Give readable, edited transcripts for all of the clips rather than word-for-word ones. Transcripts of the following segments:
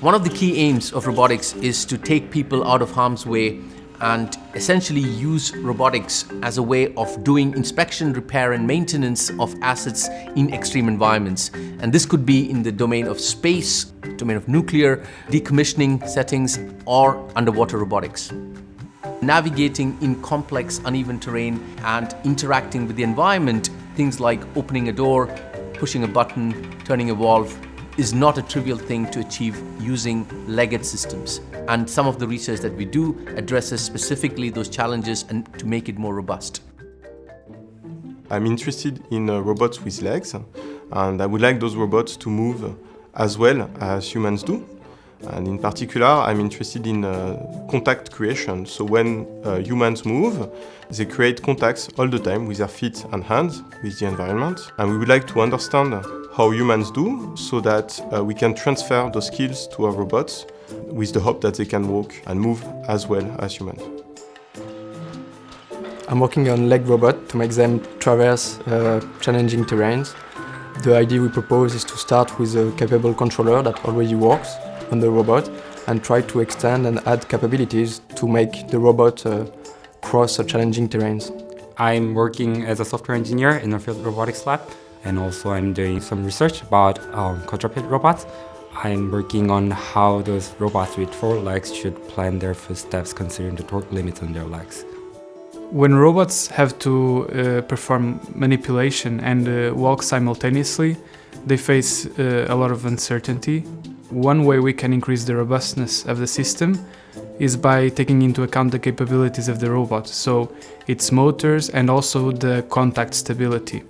One of the key aims of robotics is to take people out of harm's way and essentially use robotics as a way of doing inspection, repair and maintenance of assets in extreme environments. And this could be in the domain of space, domain of nuclear, decommissioning settings, or underwater robotics. Navigating in complex, uneven terrain and interacting with the environment, things like opening a door, pushing a button, turning a valve, is not a trivial thing to achieve using legged systems. And some of the research that we do addresses specifically those challenges and to make it more robust. I'm interested in robots with legs, and I would like those robots to move as well as humans do. And in particular, I'm interested in contact creation. So when humans move, they create contacts all the time with their feet and hands with the environment. And we would like to understand how humans do so that we can transfer those skills to our robots with the hope that they can walk and move as well as humans. I'm working on leg robot to make them traverse challenging terrains. The idea we propose is to start with a capable controller that already works on the robot and try to extend and add capabilities to make the robot cross challenging terrains. I'm working as a software engineer in a field robotics lab, and also I'm doing some research about quadruped robots. I'm working on how those robots with 4 legs should plan their footsteps considering the torque limits on their legs. When robots have to perform manipulation and walk simultaneously, they face a lot of uncertainty. One way we can increase the robustness of the system is by taking into account the capabilities of the robot, so its motors and also the contact stability.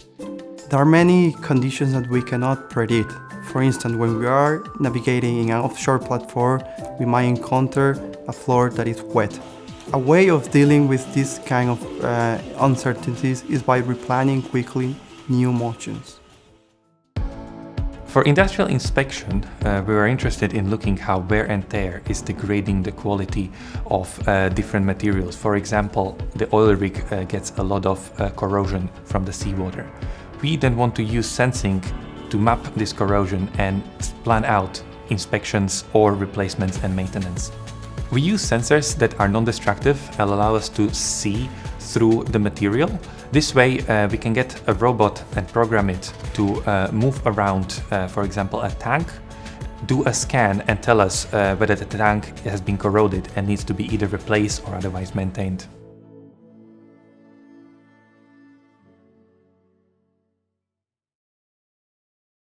There are many conditions that we cannot predict. For instance, when we are navigating in an offshore platform, we might encounter a floor that is wet. A way of dealing with this kind of uncertainties is by replanning quickly new motions. For industrial inspection, we were interested in looking how wear and tear is degrading the quality of different materials. For example, the oil rig gets a lot of corrosion from the seawater. We then want to use sensing to map this corrosion and plan out inspections or replacements and maintenance. We use sensors that are non-destructive and allow us to see through the material. This way we can get a robot and program it to move around, for example, a tank, do a scan and tell us whether the tank has been corroded and needs to be either replaced or otherwise maintained.